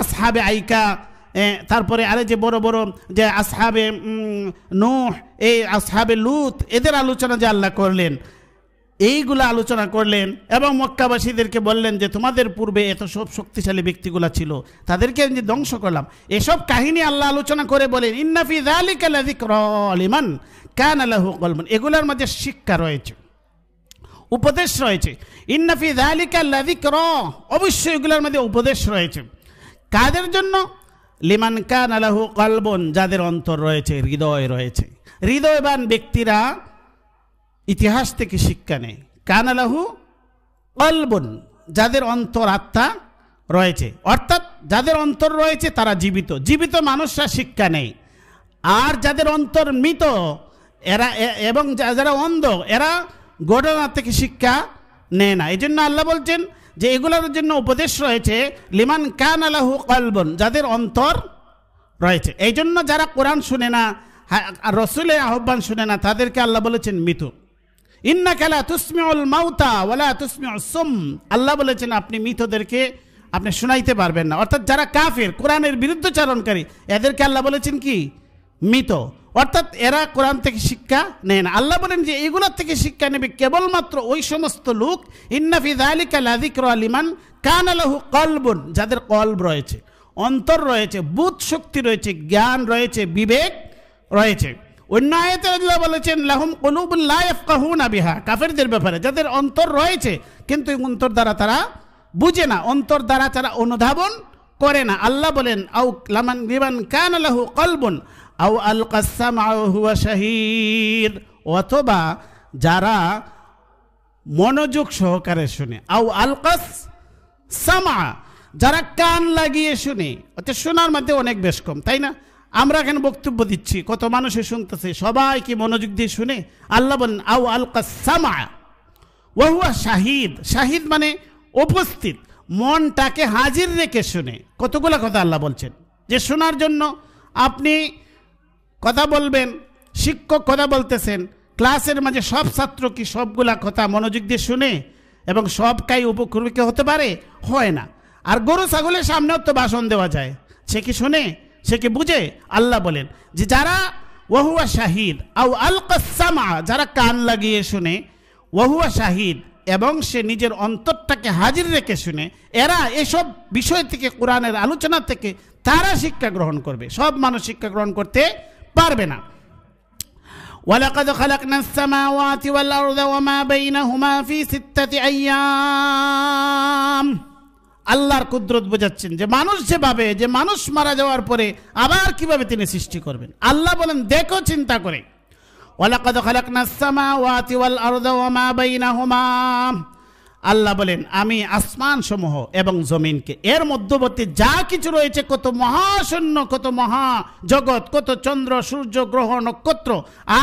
আসহাবে আইকা, তারপরে আরে যে বড় বড় যে আসহাবে নূহ, এই আসহাবে লুত, এদের আলোচনা যে আল্লাহ করলেন, এইগুলো আলোচনা করলেন এবং মক্কাবাসীদেরকে বললেন যে তোমাদের পূর্বে এত সব শক্তিশালী ব্যক্তিগুলো ছিল, তাদেরকে যে ধ্বংস করলাম। এসব কাহিনী আল্লাহ আলোচনা করে বলেন ইন্না ফি যালিকা লাযিকরা লিমান কানা লাহু কলবুন, এগুলোর মধ্যে শিক্ষা রয়েছে। উপদেশ রয়েছে। ইন্না ফি যালিকা লাযিকরা, অবশ্যই এগুলোর মধ্যে উপদেশ রয়েছে। কাদের জন্য? লিমান কানা লাহু কলবুন, যাদের অন্তর রয়েছে, হৃদয় রয়েছে। হৃদয়বান ব্যক্তিরা ইতিহাস থেকে শিক্ষা নেয়। কানা লাহু কলবুন, যাদের অন্তর আত্মা রয়েছে, অর্থাৎ যাদের অন্তর রয়েছে তারা জীবিত। জীবিত মানুষরা শিক্ষা নেই। আর যাদের অন্তর মৃত এরা এবং যারা অন্ধ এরা ঘটনা থেকে শিক্ষা নেয় না। এই জন্য আল্লাহ বলছেন যে এগুলোর জন্য উপদেশ রয়েছে লিমান কানা লাহু কলবুন, যাদের অন্তর রয়েছে। এই জন্য যারা কোরআন শুনে না, রসুলের আহ্বান শুনে না, তাদেরকে আল্লাহ বলেছেন মৃত। ইন্নাকা লা তুসমিউল মাউতা ওয়ালা তুসমিউস সুম, আল্লাহ বলেছেন আপনি মৃতদেরকে আপনি শোনাইতে পারবেন না। অর্থাৎ যারা কাফের, কোরআনের বিরুদ্ধচারণকারী, এদেরকে আল্লাহ বলেছেন কি? মৃত। অর্থাৎ এরা কোরআন থেকে শিক্ষা নেয় না। আল্লাহ বলেন যে এগুলোর থেকে শিক্ষা নেবে কেবলমাত্র ওই সমস্ত লোক, ইন্না ফি যালিকা লাযিকরা লিমান কানা লাহু কলবুন, যাদের কলব রয়েছে, অন্তর রয়েছে, বুধ শক্তি রয়েছে, জ্ঞান রয়েছে, বিবেক রয়েছে। অন্য আয়াতে আল্লাহ বলেছেন লাহুম কুলুবুন লা ইয়াফকাহুনা বিহা, কাফেরদের ব্যাপারে, যাদের অন্তর রয়েছে কিন্তু অন্তর দ্বারা তারা বুঝে না, অন্তর দ্বারা তারা অনুধাবন করে না। আল্লাহ বলেন আও লামান লিমান কানা লাহু কলবুন আও আলকাস সামআ ওয়া হুয়া শাহীদ, অথবা যারা মনোযোগ সহকারে শুনে, আও আলকাস সামআ, যারা কান লাগিয়ে শুনে। অর্থাৎ শোনার মধ্যে অনেক বেশ কম, তাই না? আমরা এখানে বক্তব্য দিচ্ছি, কত মানুষে শুনতেছে, সবাই কি মনোযোগ দিয়ে শুনে? আল্লাহ বলেন আও আলকাস সামআ ওয়া হুয়া শাহীদ। শাহীদ মানে উপস্থিত, মনটাকে হাজির রেখে শুনে। কতগুলো কথা আল্লাহ বলছেন যে শোনার জন্য আপনি কথা বলবেন, শিক্ষক কথা বলতেছেন, ক্লাসের মাঝে সব ছাত্র কি সবগুলা কথা মনোযোগ দিয়ে শুনে এবং সবটাই উপকৃত হতে পারে? হয় না। আর গরু ছাগলের সামনেও তো ভাষণ দেওয়া যায়, সে কি শোনে? সে কি বুঝে? আল্লাহ বলেন যে যারা ওয়াহুয়া শাহিদ আও আলকাস সামআ, যারা কান লাগিয়ে শুনে, ওয়াহুয়া শাহিদ, এবং সে নিজের অন্তরটাকে হাজির রেখে শুনে, এরা এসব বিষয় থেকে, কোরআনের আলোচনা থেকে তারা শিক্ষা গ্রহণ করবে। সব মানুষ শিক্ষা গ্রহণ করতে পারবে না। ওয়ালাকাদ খালাকনাস সামাওয়াতি ওয়াল আরদা ওয়া মা বাইনাহুমা ফি সিত্তাতি আইয়াম। আল্লাহর কুদরত বোঝাচ্ছেন যে মানুষ যেভাবে, যে মানুষ মারা যাওয়ার পরে আবার কিভাবে তিনি সৃষ্টি করবেন। আল্লাহ বলেন দেখো চিন্তা করে, ওয়ালাকাদ খালাকনাস সামাওয়াতি ওয়াল আরদা ওয়া মা বাইনাহুমা, আল্লাহ বলেন আমি আসমান সমূহ এবং জমিনকে, এর মধ্যবর্তী যা কিছু রয়েছে, কত মহাশূন্য, কত মহা জগৎ, কত চন্দ্র সূর্য গ্রহ নক্ষত্র,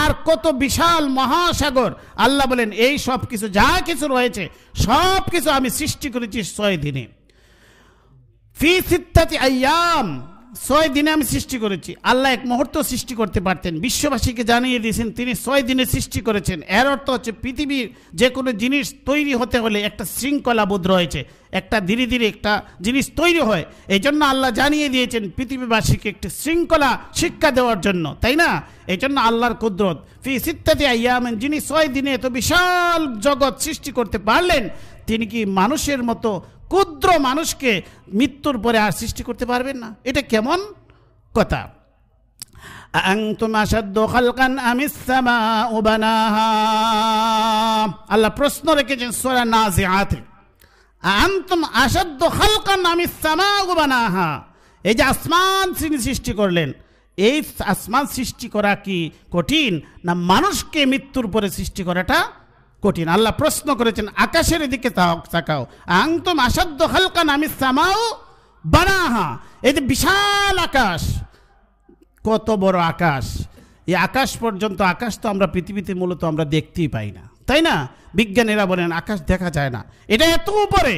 আর কত বিশাল মহাসাগর, আল্লাহ বলেন এই সব কিছু যা কিছু রয়েছে সব কিছু আমি সৃষ্টি করেছি 6 দিনে। ফি সিত্তাতি আইয়াম, 6 দিনে আমি সৃষ্টি করেছি। আল্লাহ এক মুহূর্ত সৃষ্টি করতে পারতেন, বিশ্ববাসীকে জানিয়ে দিয়েছেন তিনি 6 দিনে সৃষ্টি করেছেন। এর অর্থ হচ্ছে পৃথিবীর যে কোনো জিনিস তৈরি হতে হলে একটা শৃঙ্খলাবোধ রয়েছে, একটা ধীরে ধীরে একটা জিনিস তৈরি হয়। এই জন্য আল্লাহ জানিয়ে দিয়েছেন পৃথিবীবাসীকে একটি শৃঙ্খলা শিক্ষা দেওয়ার জন্য, তাই না? এই জন্য আল্লাহর কুদরত ফি সিত্তাতি আইয়াম, যিনি 6 দিনে এত বিশাল জগৎ সৃষ্টি করতে পারলেন, তিনি কি মানুষের মতো ক্ষুদ্র মানুষকে মৃত্যুর পরে আর সৃষ্টি করতে পারবেন না? এটা কেমন কথা? আনতুম আশাদ্দু খালকান আমিস সামাউ বানাহা, আল্লাহ প্রশ্ন রেখেছেন সূরা নাজিআতে, আনতুম আশাদ্দু খালকান আমিস সামাউ বানাহা। এই যে আসমান তিনি সৃষ্টি করলেন, এই আসমান সৃষ্টি করা কি কঠিন, না মানুষকে মৃত্যুর পরে সৃষ্টি করাটা কঠিন? আল্লাহ প্রশ্ন করেছেন আকাশের দিকে তাকাও, আনতুম আশাদ্দু খালকান আমিস সামাউ বানাহা। এই যে বিশাল আকাশ, কত বড় আকাশ, এই আকাশ পর্যন্ত, আকাশ তো আমরা পৃথিবীতে মূলত আমরা দেখতেই পাই না, তাই না? বিজ্ঞানীরা বলেন আকাশ দেখা যায় না, এটা এত উপরে,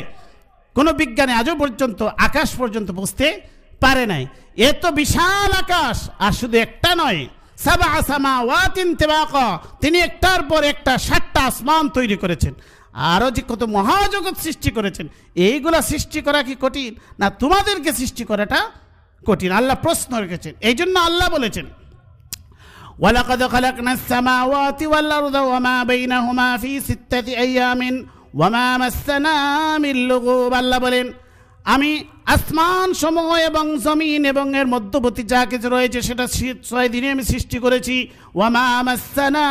কোনো বিজ্ঞানী আজও পর্যন্ত আকাশ পর্যন্ত বুঝতে পারে নাই। এত বিশাল আকাশ, আর শুধু একটা নয়, সাবআ সামাওয়াতিন তিবাকা, তিনি একটার পর একটা 7টা আসমান তৈরি করেছেন, আরও যে কত মহাজগৎ সৃষ্টি করেছেন। এইগুলা সৃষ্টি করা কি কঠিন, না তোমাদেরকে সৃষ্টি করাটা কঠিন? আল্লাহ প্রশ্ন রেখেছেন। এই জন্য আল্লাহ বলেছেন ওয়ালাকাদ খালাকনাস সামাওয়াতি ওয়াল আরদা ওয়া মা বাইনাহুমা ফি সিত্তাতি আইয়ামিন ওয়া মা মাসসানা মিন লুগুব। আল্লাহ বলেন আমি আসমান সমূহ এবং জমিন এবং এর মধ্যবর্তী যা কিছু রয়েছে সেটা 6 দিনে আমি সৃষ্টি করেছি। ওয়া মা মাসসানা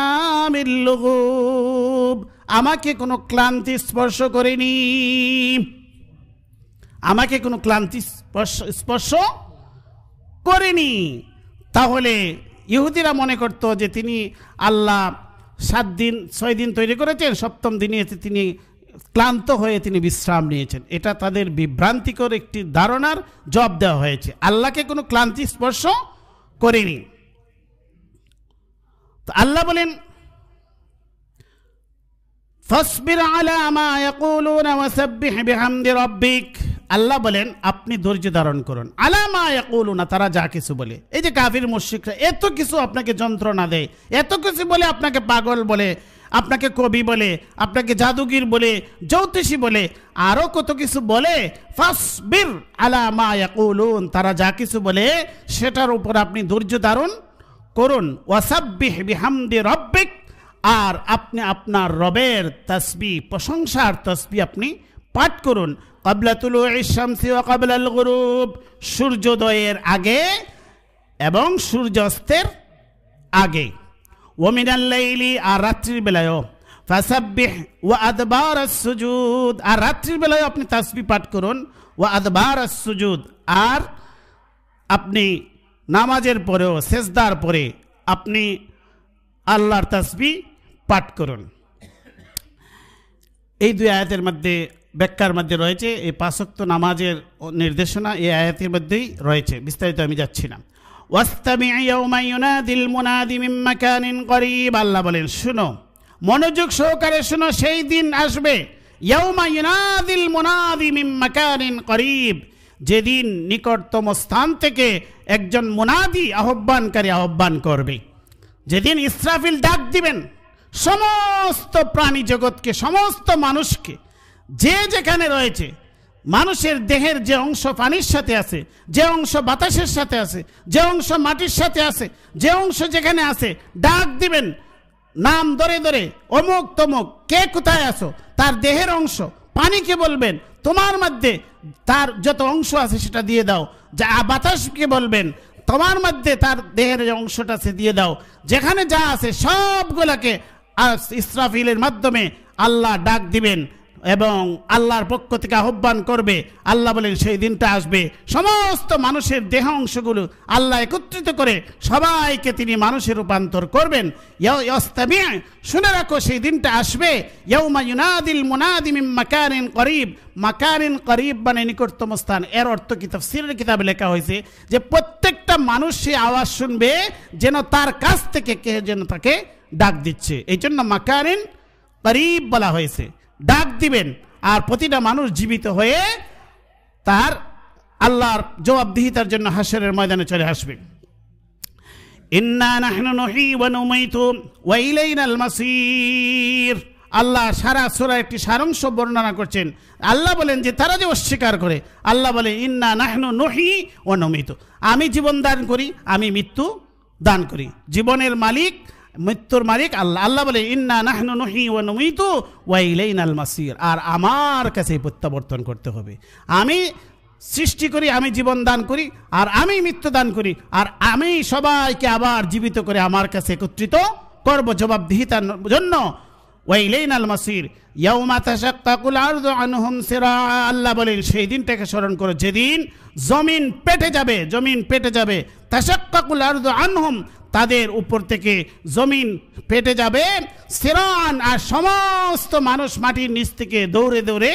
মিন লুগুব, আমাকে কোনো ক্লান্তি স্পর্শ করেনি, আমাকে কোনো ক্লান্তি স্পর্শ করেনি। তাহলে ইহুদিরা মনে করত যে তিনি আল্লাহ 7 দিন 6 দিন তৈরি করেছেন, 7ম দিনে তিনি ক্লান্ত হয়ে তিনি বিশ্রাম নিয়েছেন। এটা তাদের বিভ্রান্তিকর একটি ধারণার জবাব দেওয়া হয়েছে। আল্লাহকে কোনো ক্লান্তি স্পর্শ করেনি। তো আল্লাহ বলেন ফাসবির আলা মা ইয়াকুলুনা ওয়াসাব্বিহ বিহামদি রাব্বিক। আল্লাহ বলেন আপনি ধৈর্য ধারণ করুন। আলা মা ইয়াকুলুনা, তারা যা কিছু বলে, এই যে কাফির মুশরিকরা এত কিছু আপনাকে যন্ত্রণা দেয়, এত কিছু বলে, আপনাকে পাগল বলে, আপনাকে কবি বলে, আপনাকে জাদুগির বলে, জ্যোতিষী বলে, আরো কত কিছু বলে। ফাসবির আলা মা ইয়াকুলুন, তারা যা কিছু বলে সেটার উপর আপনি ধৈর্য ধারণ করুন। ওয়াসাব্বিহ বিহামদি রাব্বিক, আর আপনি আপনার রবের তাসবিহ, প্রশংসার তাসবিহ আপনি পাঠ করুন। ক্বাবলা তুলুইশ শামসি ওয়া ক্বাবলাল গুরুব, সূর্যোদয়ের আগে এবং সূর্যাস্তের আগে। ওয়া মিনাল লাইলি, আর রাত্রির বেলায়ও। ফাসাব্বিহ ওয়া আদবারাস সুজুদ, আর রাত্রির বেলায় আপনি তাসবিহ পাঠ করুন। ওয়া আদবারাস সুজুদ, আর আপনি নামাজের পরেও, সেজদার পরে আপনি আল্লাহর তাসবিহ পাঠ করুন। এই 2 আয়াতের মধ্যে ব্যাখ্যার মধ্যে রয়েছে, এই 5 ওয়াক্ত নামাজের নির্দেশনা এই আয়াতের মধ্যেই রয়েছে, বিস্তারিত আমি যাচ্ছি না। ওয়াস্তামি ইয়াউমা ইউনাদিল মুনাদি মিন মাকানিন করিব, আল্লাহ বলেন শুনো, মনোযোগ সহকারে শুনো, সেই দিন আসবে, ইয়াউমা ইউনাদিল মুনাদি মিন মাকানিন করিব, যেদিন নিকটতম স্থান থেকে একজন মুনাদি, আহ্বানকারী আহ্বান করবে। যেদিন ইসরাফিল ডাক দিবেন সমস্ত প্রাণী জগৎকে, সমস্ত মানুষকে, যে যেখানে রয়েছে, মানুষের দেহের যে অংশ পানির সাথে আছে, যে অংশ বাতাসের সাথে আছে, যে অংশ মাটির সাথে আছে, যে অংশ যেখানে আছে, ডাক দিবেন নাম ধরে ধরে, অমুক তমুক, কে কোথায় আছো, তার দেহের অংশ পানিকে বলবেন তোমার মধ্যে তার যত অংশ আছে সেটা দিয়ে দাও। যা বাতাসকে বলবেন তোমার মধ্যে তার দেহের যে অংশটা আছে দিয়ে দাও। যেখানে যা আছে সবগুলোকে ইসরাফিলের মাধ্যমে আল্লাহ ডাক দিবেন এবং আল্লাহর পক্ষ থেকে আহ্বান করবে। আল্লাহ বলেন সেই দিনটা আসবে, সমস্ত মানুষের দেহ অংশগুলো আল্লাহ একত্রিত করে সবাইকে তিনি মানুষে রূপান্তর করবেন। শুনে রাখো সেই দিনটা আসবে, ইয়াউমা ইউনাদিল মুনাদি মিন মাকানিন করিব। মাকানিন করিব মানে নিকটতম স্থান। এর অর্থ কি তাফসীরের কিতাবে লেখা হয়েছে যে প্রত্যেকটা মানুষ সে আওয়াজ শুনবে যেন তার কাছ থেকে কে যেন তাকে ডাক দিচ্ছে, এই জন্য মাকানিন করিব বলা হয়েছে। ডাক দিবেন আর প্রতিটা মানুষ জীবিত হয়ে তার আল্লাহর জবাবদিহিতার জন্য হাসরের ময়দানে চলে আসবে। ইন্না নাহনু নুহয়ি ওয়া নুমীতু ওয়া ইলাইনাল মাসীর। আল্লাহ সারা সূরা একটি সারাংশ বর্ণনা করছেন। আল্লাহ বলেন যে তারা যে অস্বীকার করে, আল্লাহ বলে ইন্না নাহনু নুহয়ি ওয়া নুমীতু, আমি জীবন দান করি, আমি মৃত্যু দান করি। জীবনের মালিক, মৃত্যুর মালিক আল্লাহ। আল্লাহ বলে ইন্না নাহনু নুহয়ি ওয়া নুমীতু ওয়া ইলাইনাল মাসীর, আর আমার কাছে প্রত্যাবর্তন করতে হবে। আমি সৃষ্টি করি, আমি জীবন দান করি, আর আমি মৃত্যু দান করি, আর আমি সবাইকে আবার জীবিত করে আমার কাছে একত্রিত করব জবাবদিহিতার জন্য। ওয়া ইলাইনাল মাসীর ইয়াউমা তাশাক্কাকুল আরদু আনহুম সিরা। আল্লাহ বলেন সেই দিনটাকে স্মরণ করো যেদিন জমিন পেটে যাবে, জমিন পেটে যাবে। তাশাক্কাকুল আরদু আনহুম, তাদের উপর থেকে জমিন পেটে যাবে। সিরান, আর সমস্ত মানুষ মাটির নিচ থেকে দৌড়ে দৌড়ে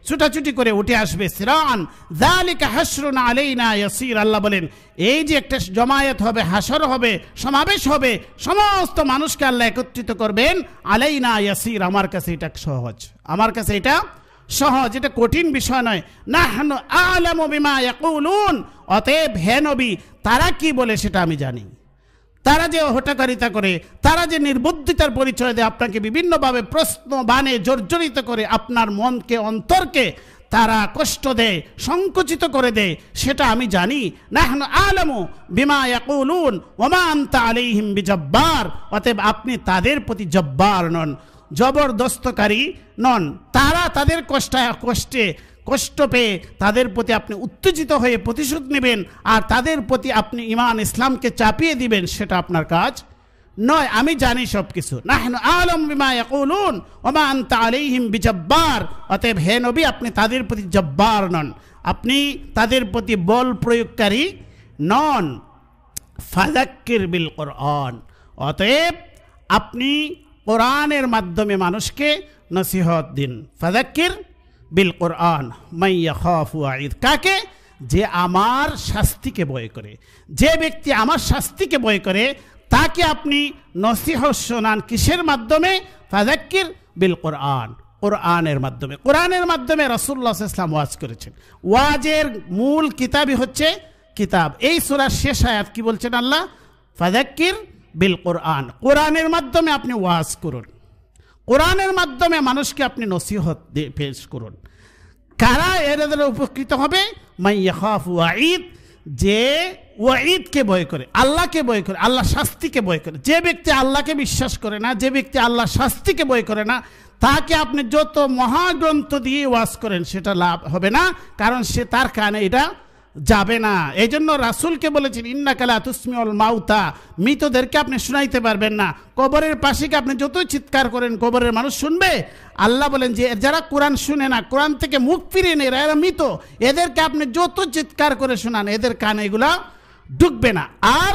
ছুটাছুটি করে উঠে আসবে। সিরান যালিকা হাসরুন আলাইনা ইয়াসির। আল্লাহ বলেন এই যে একটা জমায়েত হবে, হাসর হবে, সমাবেশ হবে, সমস্ত মানুষকে আল্লাহ একত্রিত করবেন। আলাইনা ইয়াসির, আমার কাছে এটা সহজ, আমার কাছে এটা সহজ, এটা কঠিন বিষয় নয়। নাহনু আ'লামু বিমা ইয়াকুলুন, অতএব হে নবী তারা কি বলে সেটা আমি জানি। তারা যে হটকারিতা করে, তারা যে নির্বুদ্ধিতার পরিচয় দেয়, আপনাকে বিভিন্নভাবে প্রশ্ন বানে জর্জরিত করে, আপনার মনকে অন্তরকে তারা কষ্ট দেয়, সংকুচিত করে দেয়, সেটা আমি জানি। নাহনু আ'লামু বিমা ইয়াকুলুন ওয়া মা আনতা আলাইহিম বিজব্বার। অতএব আপনি তাদের প্রতি জব্বার নন, জবরদস্তকারী নন। তারা তাদের কষ্ট পেয়ে তাদের প্রতি আপনি উত্তেজিত হয়ে প্রতিশোধ নেবেন আর তাদের প্রতি আপনি ঈমান ইসলামকে চাপিয়ে দিবেন, সেটা আপনার কাজ নয়, আমি জানি সব কিছু। নাহনু আ'লামু বিমা ইয়াকুলুন ওয়া মা আনতা আলাইহিম বিজব্বার, অতএব হে নবী আপনি তাদের প্রতি জব্বার নন, আপনি তাদের প্রতি বল প্রয়োগকারী নন। ফাযাক্কির বিল কোরআন, অতএব আপনি কোরআনের মাধ্যমে মানুষকে নসিহত দিন। ফাযাক্কির বিল কোরআন মান ইয়াখাফু ওয়াঈদ, কাকে? যে আমার শাস্তিকে ভয় করে, যে ব্যক্তি আমার শাস্তিকে ভয় করে তাকে আপনি নসিহত শোনান। কিসের মাধ্যমে? ফাযাক্কির বিল কোরআন, কোরআনের মাধ্যমে। কোরআনের মাধ্যমে রাসূলুল্লাহ সাল্লাল্লাহু আলাইহি ওয়াসাল্লাম ওয়াজ করেছেন। ওয়াজের মূল কিতাবই হচ্ছে কিতাব। এই সূরার শেষ আয়াত কি বলছেন আল্লাহ? ফাযাক্কির বিল কোরআন, কোরআনের মাধ্যমে আপনি ওয়াজ করুন, কোরআনের মাধ্যমে মানুষকে আপনি নসিহত পেশ করুন। কারা এর দ্বারা উপকৃত হবে? মান ইয়াখাফু ওয়াঈদ, যে ওয়াঈদকে ভয় করে, আল্লাহকে ভয় করে, আল্লাহ শাস্তিকে ভয় করে। যে ব্যক্তি আল্লাহকে বিশ্বাস করে না, যে ব্যক্তি আল্লাহ শাস্তিকে ভয় করে না, তাকে আপনি যত মহাগ্রন্থ দিয়ে ওয়াজ করেন সেটা লাভ হবে না, কারণ সে তার কানে এটা যাবে না। এই জন্য রাসূলকে বলেছেন ইন্নাকা লা তুসমিউল মাউতা, মৃতদেরকে আপনি শুনাইতে পারবেন না। কবরের পাশে কি আপনি যতই চিৎকার করেন কবরের মানুষ শুনবে? আল্লাহ বলেন যে যারা কোরআন শুনে না, কোরআন থেকে মুখ ফিরিয়ে নেয়, এরা মৃত, এদেরকে আপনি যত চিৎকার করে শোনান এদের কানে এগুলা ঢুকবে না। আর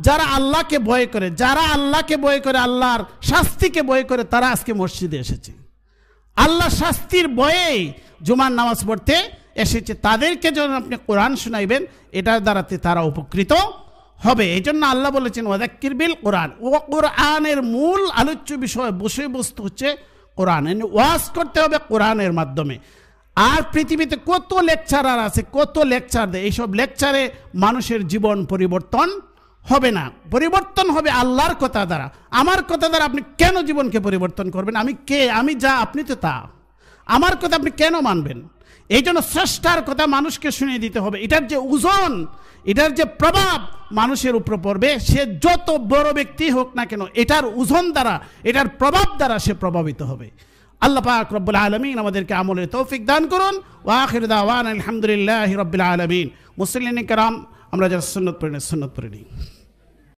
যারা আল্লাহকে ভয় করে, যারা আল্লাহকে ভয় করে, আল্লাহর শাস্তিকে ভয় করে, তারা আজকে মসজিদে এসেছে, আল্লাহ শাস্তির ভয়ে জুমার নামাজ পড়তে এসেছে। তাদেরকে যখন আপনি কোরআন শোনাইবেন এটার দ্বারাতে তারা উপকৃত হবে। এই জন্য আল্লাহ বলেছেন ওয়াযাক্কির বিল কোরআন, ও কোরআনের মূল আলোচ্য বিষয়বস্তু হচ্ছে কোরআন। ওয়াজ করতে হবে কোরআনের মাধ্যমে। আর পৃথিবীতে কত লেকচারার আছে, কত লেকচার দেয়, এইসব লেকচারে মানুষের জীবন পরিবর্তন হবে না, পরিবর্তন হবে আল্লাহর কথা দ্বারা। আমার কথা দ্বারা আপনি কেন জীবনকে পরিবর্তন করবেন? আমি কে? আমি যা, আপনি তো তা। আমার কথা আপনি কেন মানবেন? এই জন্য স্রষ্টার কথা মানুষকে শুনিয়ে দিতে হবে। এটার যে ওজন, এটার যে প্রভাব মানুষের উপর পড়বে, সে যত বড় ব্যক্তি হোক না কেন, এটার ওজন দ্বারা, এটার প্রভাব দ্বারা সে প্রভাবিত হবে। আল্লাহ পাক রব্বুল আলামিন আমাদেরকে আমলের তৌফিক দান করুন। ওয়া আখিরু দাওয়ানা আলহামদুলিল্লাহি রাব্বিল আলামিন। মুসলিমিন কিরাম, আমরা যারা সুন্নাত পড়ি